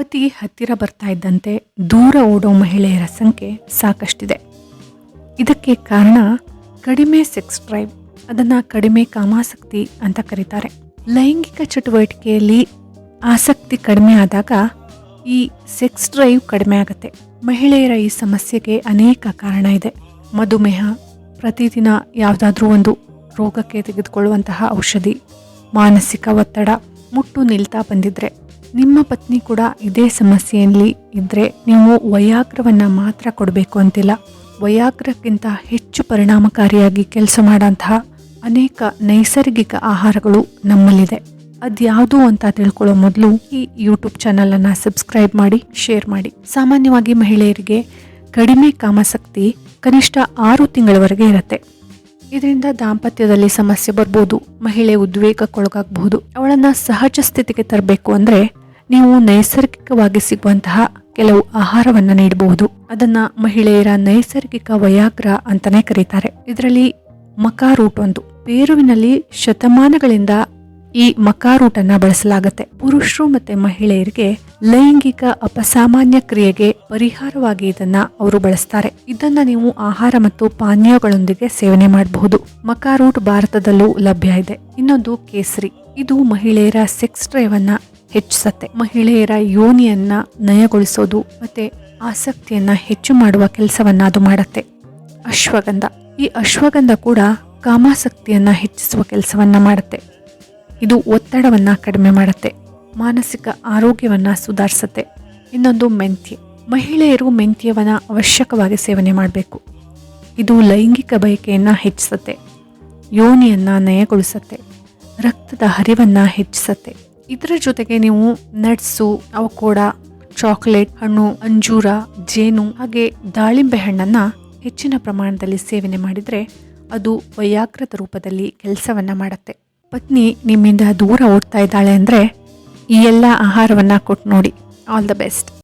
ಅವಧಿ ಹತ್ತಿರ ಬರ್ತಾ ಇದ್ದಂತೆ ದೂರ ಓಡೋ ಮಹಿಳೆಯರ ಸಂಖ್ಯೆ ಸಾಕಷ್ಟಿದೆ. ಇದಕ್ಕೆ ಕಾರಣ ಕಡಿಮೆ ಸೆಕ್ಸ್ ಡ್ರೈವ್, ಅದನ್ನು ಕಡಿಮೆ ಕಾಮಾಸಕ್ತಿ ಅಂತ ಕರೀತಾರೆ. ಲೈಂಗಿಕ ಚಟುವಟಿಕೆಯಲ್ಲಿ ಆಸಕ್ತಿ ಕಡಿಮೆ ಆದಾಗ ಈ ಸೆಕ್ಸ್ ಡ್ರೈವ್ ಕಡಿಮೆ ಆಗುತ್ತೆ. ಮಹಿಳೆಯರ ಈ ಸಮಸ್ಯೆಗೆ ಅನೇಕ ಕಾರಣ ಇದೆ. ಮಧುಮೇಹ, ಪ್ರತಿದಿನ ಯಾವುದಾದ್ರೂ ಒಂದು ರೋಗಕ್ಕೆ ತೆಗೆದುಕೊಳ್ಳುವಂತಹ ಔಷಧಿ, ಮಾನಸಿಕ ಒತ್ತಡ, ಮುಟ್ಟು ನಿಲ್ತಾ ಬಂದಿದ್ರೆ, ನಿಮ್ಮ ಪತ್ನಿ ಕೂಡ ಇದೇ ಸಮಸ್ಯೆಯಲ್ಲಿ ಇದ್ದರೆ ನೀವು ವಯಾಗ್ರವನ್ನು ಮಾತ್ರ ಕೊಡಬೇಕು ಅಂತಿಲ್ಲ. ವಯಾಗ್ರಕ್ಕಿಂತ ಹೆಚ್ಚು ಪರಿಣಾಮಕಾರಿಯಾಗಿ ಕೆಲಸ ಮಾಡೋಂತಹ ಅನೇಕ ನೈಸರ್ಗಿಕ ಆಹಾರಗಳು ನಮ್ಮಲ್ಲಿದೆ. ಅದ್ಯಾವುದು ಅಂತ ತಿಳ್ಕೊಳ್ಳೋ ಮೊದಲು ಈ ಯೂಟ್ಯೂಬ್ ಚಾನಲನ್ನು ಸಬ್ಸ್ಕ್ರೈಬ್ ಮಾಡಿ, ಶೇರ್ ಮಾಡಿ. ಸಾಮಾನ್ಯವಾಗಿ ಮಹಿಳೆಯರಿಗೆ ಕಡಿಮೆ ಕಾಮಾಸಕ್ತಿ ಕನಿಷ್ಠ 6 ತಿಂಗಳವರೆಗೆ ಇರುತ್ತೆ. ಇದರಿಂದ ದಾಂಪತ್ಯದಲ್ಲಿ ಸಮಸ್ಯೆ ಬರ್ಬೋದು, ಮಹಿಳೆ ಉದ್ವೇಗಕ್ಕೊಳಗಾಗಬಹುದು. ಅವಳನ್ನು ಸಹಜ ಸ್ಥಿತಿಗೆ ತರಬೇಕು ಅಂದರೆ ನೀವು ನೈಸರ್ಗಿಕವಾಗಿ ಸಿಗುವಂತಹ ಕೆಲವು ಆಹಾರವನ್ನು ನೀಡಬಹುದು. ಅದನ್ನ ಮಹಿಳೆಯರ ನೈಸರ್ಗಿಕ ವಯಾಗ್ರ ಅಂತಾನೆ ಕರೀತಾರೆ. ಇದರಲ್ಲಿ ಮಕಾ ರೂಟ್ ಒಂದು. ಪೇರುವಿನಲ್ಲಿ ಶತಮಾನಗಳಿಂದ ಈ ಮಕಾ ರೂಟನ್ನ ಬಳಸಲಾಗುತ್ತೆ. ಪುರುಷರು ಮತ್ತೆ ಮಹಿಳೆಯರಿಗೆ ಲೈಂಗಿಕ ಅಪಸಾಮಾನ್ಯ ಕ್ರಿಯೆಗೆ ಪರಿಹಾರವಾಗಿ ಇದನ್ನ ಅವರು ಬಳಸ್ತಾರೆ. ಇದನ್ನ ನೀವು ಆಹಾರ ಮತ್ತು ಪಾನೀಯಗಳೊಂದಿಗೆ ಸೇವನೆ ಮಾಡಬಹುದು. ಮಕಾ ರೂಟ್ ಭಾರತದಲ್ಲೂ ಲಭ್ಯ ಇದೆ. ಇನ್ನೊಂದು ಕೇಸರಿ. ಇದು ಮಹಿಳೆಯರ ಸೆಕ್ಸ್ ಡ್ರೈವ್ ಅನ್ನ ಹೆಚ್ಚಿಸುತ್ತೆ. ಮಹಿಳೆಯರ ಯೋನಿಯನ್ನ ನಯಗೊಳಿಸೋದು ಮತ್ತೆ ಆಸಕ್ತಿಯನ್ನ ಹೆಚ್ಚು ಮಾಡುವ ಕೆಲಸವನ್ನ ಅದು ಮಾಡುತ್ತೆ. ಅಶ್ವಗಂಧ. ಈ ಅಶ್ವಗಂಧ ಕೂಡ ಕಾಮಾಸಕ್ತಿಯನ್ನ ಹೆಚ್ಚಿಸುವ ಕೆಲಸವನ್ನ ಮಾಡುತ್ತೆ. ಇದು ಒತ್ತಡವನ್ನ ಕಡಿಮೆ ಮಾಡುತ್ತೆ, ಮಾನಸಿಕ ಆರೋಗ್ಯವನ್ನ ಸುಧಾರಿಸುತ್ತೆ. ಇನ್ನೊಂದು ಮೆಂತ್ಯ. ಮಹಿಳೆಯರು ಮೆಂತ್ಯವನ್ನ ಅವಶ್ಯಕವಾಗಿ ಸೇವನೆ ಮಾಡಬೇಕು. ಇದು ಲೈಂಗಿಕ ಬಯಕೆಯನ್ನ ಹೆಚ್ಚಿಸುತ್ತೆ, ಯೋನಿಯನ್ನ ನಯಗೊಳಿಸುತ್ತೆ, ರಕ್ತದ ಹರಿವನ್ನ ಹೆಚ್ಚಿಸುತ್ತೆ. ಇದರ ಜೊತೆಗೆ ನೀವು ನಟ್ಸು, ಅವಕೋಡ, ಚಾಕ್ಲೇಟ್, ಹಣ್ಣು, ಅಂಜೂರ, ಜೇನು ಹಾಗೆ ದಾಳಿಂಬೆ ಹಣ್ಣನ್ನ ಹೆಚ್ಚಿನ ಪ್ರಮಾಣದಲ್ಲಿ ಸೇವನೆ ಮಾಡಿದರೆ ಅದು ವಯಾಗ್ರದ ರೂಪದಲ್ಲಿ ಕೆಲಸವನ್ನ ಮಾಡುತ್ತೆ. ಪತ್ನಿ ನಿಮ್ಮಿಂದ ದೂರ ಓಡ್ತಾ ಇದ್ದಾಳೆ ಅಂದರೆ ಈ ಎಲ್ಲ ಆಹಾರವನ್ನ ಕೊಟ್ಟು ನೋಡಿ. All the best.